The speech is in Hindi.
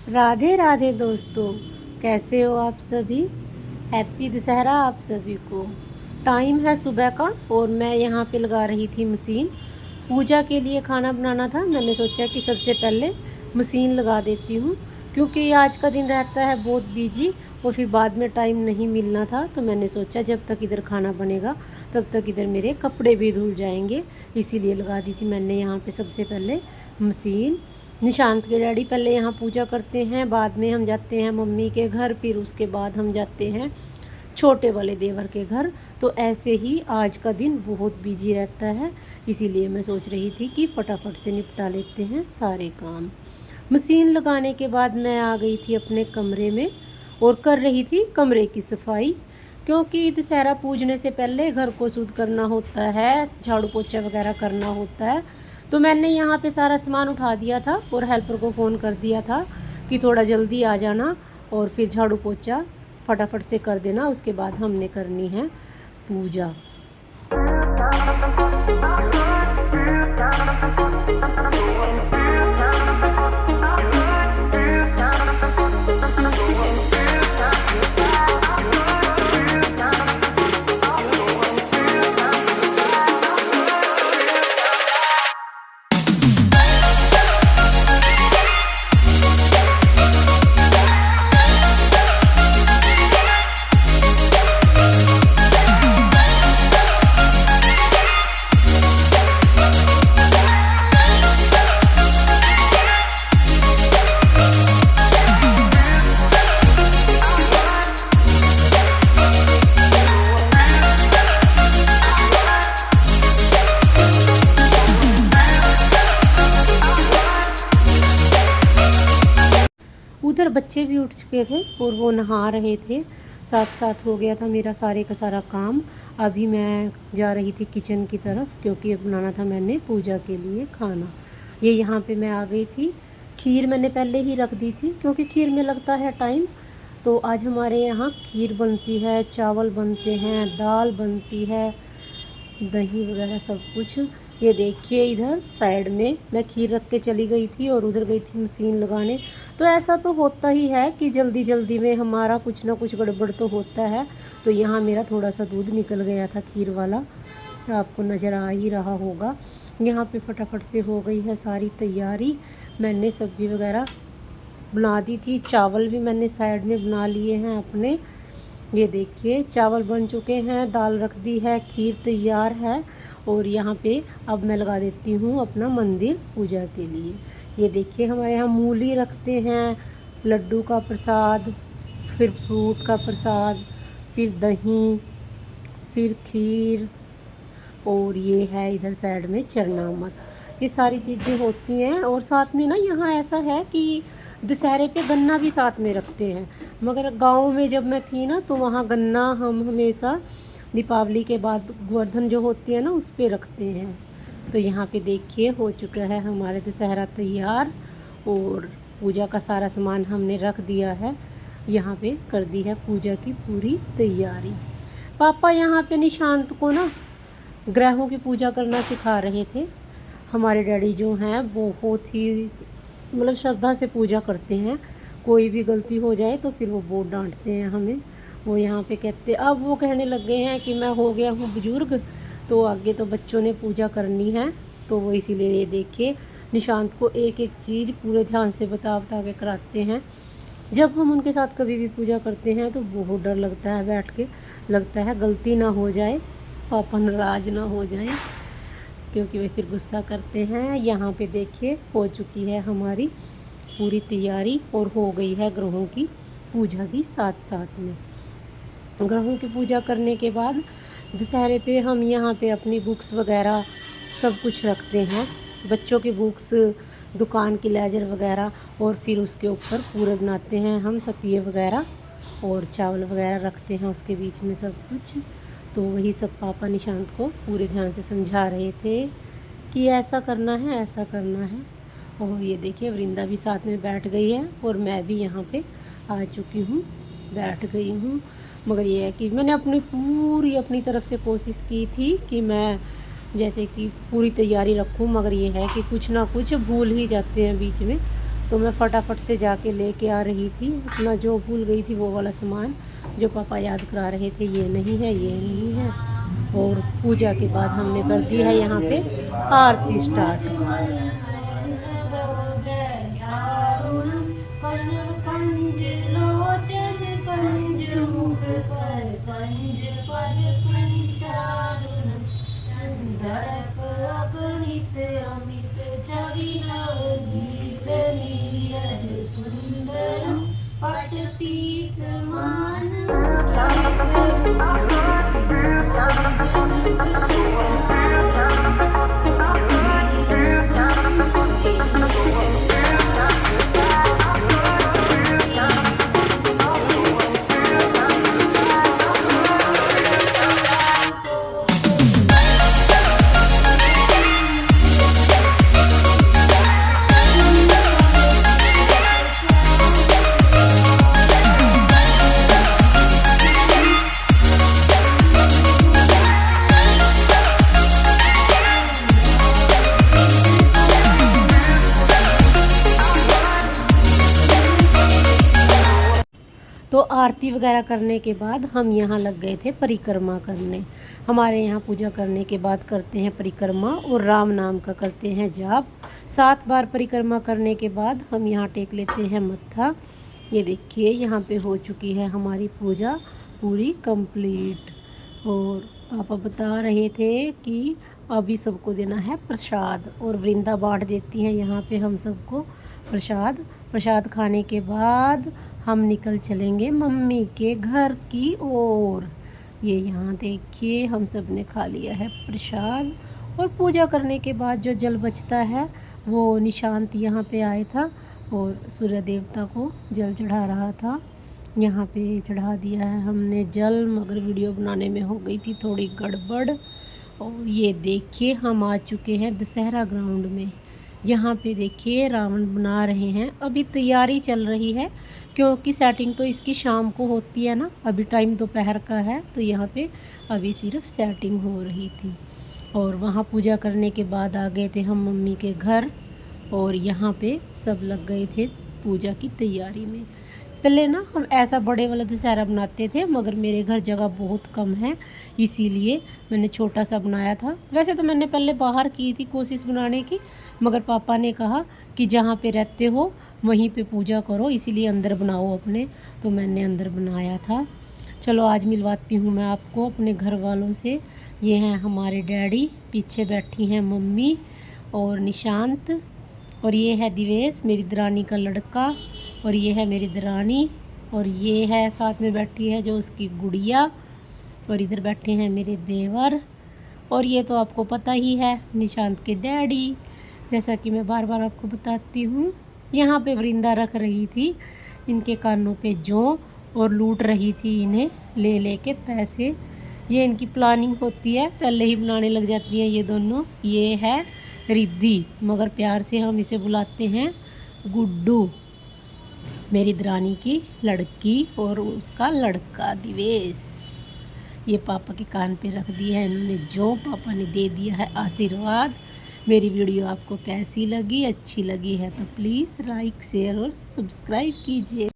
राधे राधे दोस्तों, कैसे हो आप सभी। हैप्पी दशहरा आप सभी को। टाइम है सुबह का और मैं यहाँ पे लगा रही थी मशीन। पूजा के लिए खाना बनाना था, मैंने सोचा कि सबसे पहले मशीन लगा देती हूँ, क्योंकि आज का दिन रहता है बहुत बिजी और फिर बाद में टाइम नहीं मिलना था। तो मैंने सोचा जब तक इधर खाना बनेगा तब तक इधर मेरे कपड़े भी धुल जाएंगे, इसीलिए लगा दी थी मैंने यहाँ पे सबसे पहले मशीन। निशांत के डैडी पहले यहाँ पूजा करते हैं, बाद में हम जाते हैं मम्मी के घर, फिर उसके बाद हम जाते हैं छोटे वाले देवर के घर। तो ऐसे ही आज का दिन बहुत बिजी रहता है, इसीलिए मैं सोच रही थी कि फटाफट से निपटा लेते हैं सारे काम। मशीन लगाने के बाद मैं आ गई थी अपने कमरे में और कर रही थी कमरे की सफाई, क्योंकि दशहरा पूजने से पहले घर को शुद्ध करना होता है, झाड़ू पोछा वगैरह करना होता है। तो मैंने यहाँ पे सारा सामान उठा दिया था और हेल्पर को फ़ोन कर दिया था कि थोड़ा जल्दी आ जाना और फिर झाड़ू पोछा फटाफट से कर देना, उसके बाद हमने करनी है पूजा। उधर बच्चे भी उठ चुके थे और वो नहा रहे थे, साथ साथ हो गया था मेरा सारे का सारा काम। अभी मैं जा रही थी किचन की तरफ, क्योंकि अब बनाना था मैंने पूजा के लिए खाना। ये यहाँ पे मैं आ गई थी। खीर मैंने पहले ही रख दी थी, क्योंकि खीर में लगता है टाइम। तो आज हमारे यहाँ खीर बनती है, चावल बनते हैं, दाल बनती है, दही वगैरह सब कुछ। ये देखिए इधर साइड में मैं खीर रख के चली गई थी और उधर गई थी मशीन लगाने। तो ऐसा तो होता ही है कि जल्दी जल्दी में हमारा कुछ ना कुछ गड़बड़ तो होता है। तो यहाँ मेरा थोड़ा सा दूध निकल गया था खीर वाला, आपको नज़र आ ही रहा होगा। यहाँ पे फटाफट से हो गई है सारी तैयारी। मैंने सब्ज़ी वगैरह बना दी थी, चावल भी मैंने साइड में बना लिए हैं अपने। ये देखिए चावल बन चुके हैं, दाल रख दी है, खीर तैयार है। और यहाँ पे अब मैं लगा देती हूँ अपना मंदिर पूजा के लिए। ये देखिए हमारे यहाँ मूली रखते हैं, लड्डू का प्रसाद, फिर फ्रूट का प्रसाद, फिर दही, फिर खीर, और ये है इधर साइड में चरनामत। ये सारी चीज़ें होती हैं। और साथ में ना यहाँ ऐसा है कि दशहरे पे गन्ना भी साथ में रखते हैं, मगर गांव में जब मैं थी ना तो वहाँ गन्ना हम हमेशा दीपावली के बाद गोवर्धन जो होती है ना उस पे रखते हैं। तो यहाँ पे देखिए हो चुका है हमारे दशहरा तैयार और पूजा का सारा सामान हमने रख दिया है। यहाँ पे कर दी है पूजा की पूरी तैयारी। पापा यहाँ पे निशांत को ना ग्रहों की पूजा करना सिखा रहे थे। हमारे डैडी जो हैं बहुत ही मतलब श्रद्धा से पूजा करते हैं, कोई भी गलती हो जाए तो फिर वो बहुत डांटते हैं हमें। वो यहाँ पे कहते, अब वो कहने लग गए हैं कि मैं हो गया हूँ बुजुर्ग, तो आगे तो बच्चों ने पूजा करनी है। तो वो इसीलिए ये देखिए निशांत को एक एक चीज़ पूरे ध्यान से बता बता के कराते हैं। जब हम उनके साथ कभी भी पूजा करते हैं तो बहुत डर लगता है, बैठ के लगता है गलती ना हो जाए, पापा नाराज़ ना हो जाए, क्योंकि वे फिर गुस्सा करते हैं। यहाँ पे देखिए हो चुकी है हमारी पूरी तैयारी और हो गई है ग्रहों की पूजा भी साथ साथ में। ग्रहों की पूजा करने के बाद दशहरे पे हम यहाँ पे अपनी बुक्स वगैरह सब कुछ रखते हैं, बच्चों की बुक्स, दुकान की लेजर वगैरह, और फिर उसके ऊपर पूरे बनाते हैं हम सतिये वगैरह और चावल वगैरह रखते हैं उसके बीच में सब कुछ। तो वही सब पापा निशांत को पूरे ध्यान से समझा रहे थे कि ऐसा करना है, ऐसा करना है। और ये देखिए वृंदा भी साथ में बैठ गई है और मैं भी यहाँ पे आ चुकी हूँ, बैठ गई हूँ। मगर ये है कि मैंने अपनी तरफ से कोशिश की थी कि मैं जैसे कि पूरी तैयारी रखूँ, मगर ये है कि कुछ ना कुछ भूल ही जाते हैं बीच में। तो मैं फटाफट से जाके लेके आ रही थी अपना जो भूल गई थी वो वाला सामान जो पापा याद करा रहे थे, ये नहीं है, ये नहीं है। और पूजा के बाद हमने कर दी है यहाँ पे आरती स्टार्ट। तो आरती वगैरह करने के बाद हम यहाँ लग गए थे परिक्रमा करने। हमारे यहाँ पूजा करने के बाद करते हैं परिक्रमा और राम नाम का करते हैं जाप। 7 बार परिक्रमा करने के बाद हम यहाँ टेक लेते हैं मत्था। ये देखिए यहाँ पे हो चुकी है हमारी पूजा पूरी कंप्लीट। और पापा बता रहे थे कि अभी सबको देना है प्रसाद और वृंदा बांट देती हैं यहाँ पे हम सबको प्रसाद खाने के बाद हम निकल चलेंगे मम्मी के घर की ओर। ये यहाँ देखिए हम सब ने खा लिया है प्रसाद। और पूजा करने के बाद जो जल बचता है वो निशांत यहाँ पे आया था और सूर्य देवता को जल चढ़ा रहा था। यहाँ पे चढ़ा दिया है हमने जल, मगर वीडियो बनाने में हो गई थी थोड़ी गड़बड़। और ये देखिए हम आ चुके हैं दशहरा ग्राउंड में। यहाँ पे देखिए रावण बना रहे हैं, अभी तैयारी चल रही है क्योंकि सेटिंग तो इसकी शाम को होती है ना, अभी टाइम दोपहर का है तो यहाँ पे अभी सिर्फ सेटिंग हो रही थी। और वहाँ पूजा करने के बाद आ गए थे हम मम्मी के घर और यहाँ पे सब लग गए थे पूजा की तैयारी में। पहले ना हम ऐसा बड़े वाला दशहरा बनाते थे मगर मेरे घर जगह बहुत कम है इसीलिए मैंने छोटा सा बनाया था। वैसे तो मैंने पहले बाहर की थी कोशिश बनाने की, मगर पापा ने कहा कि जहाँ पे रहते हो वहीं पे पूजा करो, इसीलिए अंदर बनाओ अपने, तो मैंने अंदर बनाया था। चलो आज मिलवाती हूँ मैं आपको अपने घर वालों से। ये हैं हमारे डैडी, पीछे बैठी हैं मम्मी और निशांत, और ये है दिवेश मेरी दरानी का लड़का, और ये है मेरी दरानी, और ये है साथ में बैठी है जो उसकी गुड़िया, और इधर बैठे हैं मेरे देवर, और ये तो आपको पता ही है निशांत के डैडी। जैसा कि मैं बार बार आपको बताती हूँ, यहाँ पे वृंदा रख रही थी इनके कानों पे जौ और लूट रही थी इन्हें ले ले के पैसे। ये इनकी प्लानिंग होती है, पहले ही बनाने लग जाती हैं ये दोनों। ये है रिद्धि, मगर प्यार से हम इसे बुलाते हैं गुड्डू, मेरी दरानी की लड़की और उसका लड़का दिवेश। ये पापा के कान पे रख दिया है इन्होंने जो, पापा ने दे दिया है आशीर्वाद। मेरी वीडियो आपको कैसी लगी, अच्छी लगी है तो प्लीज़ लाइक शेयर और सब्सक्राइब कीजिए।